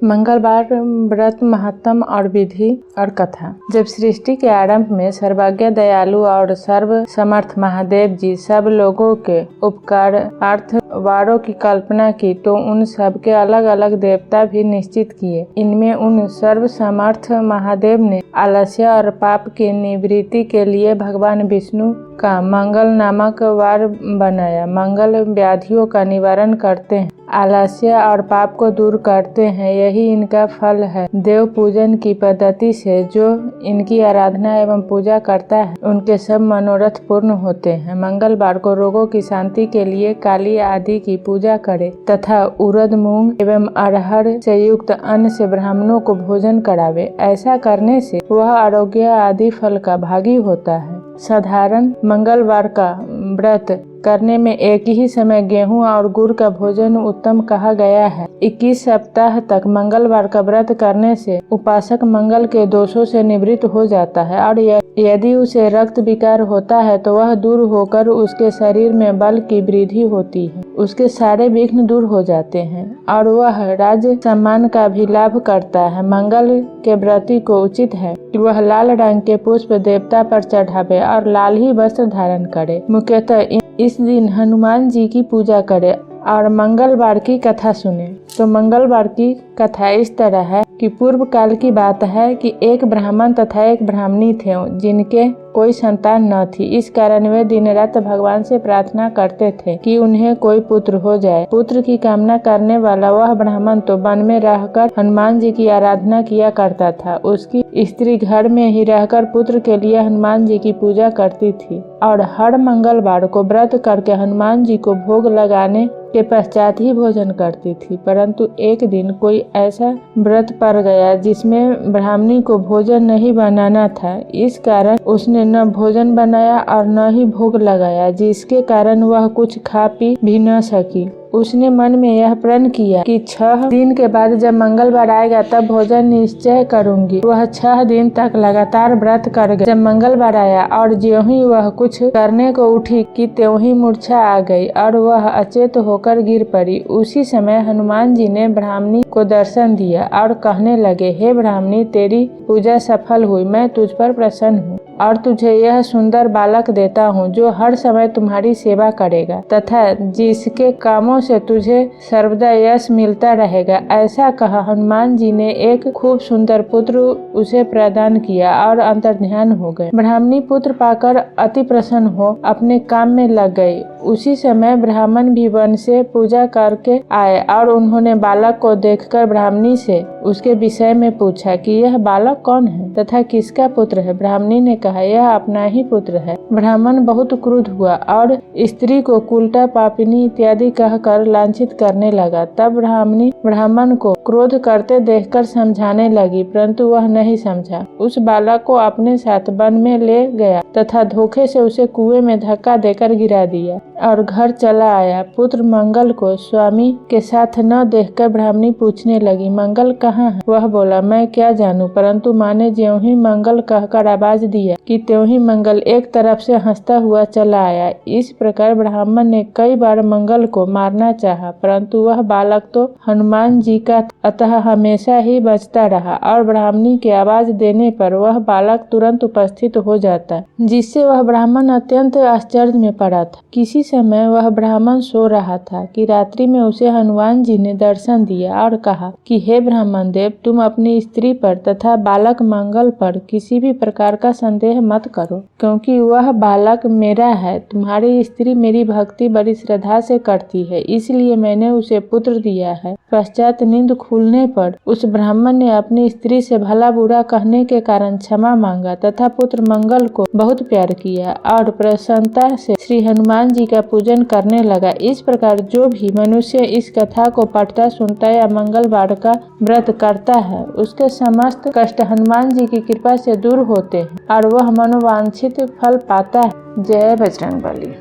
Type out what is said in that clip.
मंगलवार व्रत महत्तम और विधि और कथा। जब सृष्टि के आरंभ में सर्वज्ञ, दयालु और सर्व समर्थ महादेव जी सब लोगों के उपकारार्थ वारों की कल्पना की तो उन सब के अलग अलग देवता भी निश्चित किए। इनमें उन सर्व समर्थ महादेव ने आलस्य और पाप की निवृत्ति के लिए भगवान विष्णु का मंगल नामक वार बनाया। मंगल व्याधियों का निवारण करते हैं, आलस्य और पाप को दूर करते हैं, यही इनका फल है। देव पूजन की पद्धति से जो इनकी आराधना एवं पूजा करता है उनके सब मनोरथ पूर्ण होते हैं। मंगलवार को रोगों की शांति के लिए काली आदि की पूजा करे तथा उड़द, मूंग एवं अरहर से युक्त अन्न से ब्राह्मणों को भोजन करावे। ऐसा करने से वह आरोग्य आदि फल का भागी होता है। साधारण मंगलवार का व्रत करने में एक ही समय गेहूं और गुड़ का भोजन उत्तम कहा गया है। 21 सप्ताह तक मंगलवार का व्रत करने से उपासक मंगल के दोषों से निवृत्त हो जाता है और यदि उसे रक्त विकार होता है तो वह दूर होकर उसके शरीर में बल की वृद्धि होती है, उसके सारे विघ्न दूर हो जाते हैं और वह राज्य सम्मान का भी लाभ करता है। मंगल के व्रती को उचित है कि वह लाल रंग के पुष्प देवता पर चढ़ावे और लाल ही वस्त्र धारण करे। मुख्यतः इस दिन हनुमान जी की पूजा करे और मंगलवार की कथा सुने। तो मंगलवार की कथा इस तरह है कि पूर्व काल की बात है कि एक ब्राह्मण तथा एक ब्राह्मणी थे जिनके कोई संतान न थी। इस कारण वे दिन रात भगवान से प्रार्थना करते थे कि उन्हें कोई पुत्र हो जाए। पुत्र की कामना करने वाला वह ब्राह्मण तो वन में रहकर हनुमान जी की आराधना किया करता था। उसकी स्त्री घर में ही रहकर पुत्र के लिए हनुमान जी की पूजा करती थी और हर मंगलवार को व्रत करके हनुमान जी को भोग लगाने के पश्चात ही भोजन करती थी। परंतु एक दिन कोई ऐसा व्रत पड़ गया जिसमें ब्राह्मणी को भोजन नहीं बनाना था। इस कारण उसने न भोजन बनाया और न ही भोग लगाया, जिसके कारण वह कुछ खा पी भी न सकी। उसने मन में यह प्रण किया कि 6 दिन के बाद जब मंगलवार आएगा तब भोजन निश्चय करूंगी। वह 6 दिन तक लगातार व्रत कर गई। जब मंगलवार आया और ज्यों ही वह कुछ करने को उठी कि त्यों ही मूर्छा आ गई और वह अचेत होकर गिर पड़ी। उसी समय हनुमान जी ने ब्राह्मणी को दर्शन दिया और कहने लगे, हे ब्राह्मणी, तेरी पूजा सफल हुई, मैं तुझ पर प्रसन्न हूँ और तुझे यह सुंदर बालक देता हूँ जो हर समय तुम्हारी सेवा करेगा तथा जिसके कामों से तुझे सर्वदा यश मिलता रहेगा। ऐसा कहा हनुमान जी ने एक खूब सुंदर पुत्र उसे प्रदान किया और अंतर्ध्यान हो गए। ब्राह्मणी पुत्र पाकर अति प्रसन्न हो अपने काम में लग गई। उसी समय ब्राह्मण भी वन से पूजा करके आए और उन्होंने बालक को देखकर ब्राह्मणी से उसके विषय में पूछा कि यह बालक कौन है तथा किसका पुत्र है। ब्राह्मणी ने कहा, यह अपना ही पुत्र है। ब्राह्मण बहुत क्रुद्ध हुआ और स्त्री को कुलटा, पापिनी इत्यादि कहकर लांछित करने लगा। तब ब्राह्मणी ब्राह्मण को क्रोध करते देखकर समझाने लगी, परंतु वह नहीं समझा। उस बालक को अपने साथ वन में ले गया तथा धोखे से उसे कुएं में धक्का देकर गिरा दिया और घर चला आया। पुत्र मंगल को स्वामी के साथ न देखकर ब्राह्मणी पूछने लगी, मंगल कहाँ है? वह बोला, मैं क्या जानूं। परंतु माँ ने ज्यों ही मंगल कहकर आवाज दिया कि त्यों ही मंगल एक तरफ से हंसता हुआ चला आया। इस प्रकार ब्राह्मण ने कई बार मंगल को मारना चाहा, परंतु वह बालक तो हनुमान जी का अतः हमेशा ही बचता रहा और ब्राह्मणी के आवाज देने पर वह बालक तुरंत उपस्थित हो जाता, जिससे वह ब्राह्मण अत्यंत आश्चर्य में पड़ा था। किसी समय वह ब्राह्मण सो रहा था कि रात्रि में उसे हनुमान जी ने दर्शन दिया और कहा कि हे ब्राह्मण देव, तुम अपनी स्त्री पर तथा बालक मंगल पर किसी भी प्रकार का संदेह मत करो, क्योंकि वह बालक मेरा है। तुम्हारी स्त्री मेरी भक्ति बड़ी श्रद्धा से करती है, इसलिए मैंने उसे पुत्र दिया है। पश्चात नींद खुलने पर उस ब्राह्मण ने अपनी स्त्री से भला बुरा कहने के कारण क्षमा मांगा तथा पुत्र मंगल को बहुत प्यार किया और प्रसन्नता से श्री हनुमान जी का पूजन करने लगा। इस प्रकार जो भी मनुष्य इस कथा को पढ़ता, सुनता या मंगलवार का व्रत करता है उसके समस्त कष्ट हनुमान जी की कृपा से दूर होते हैं और वह मनोवांछित फल पाता है। जय बजरंगबली।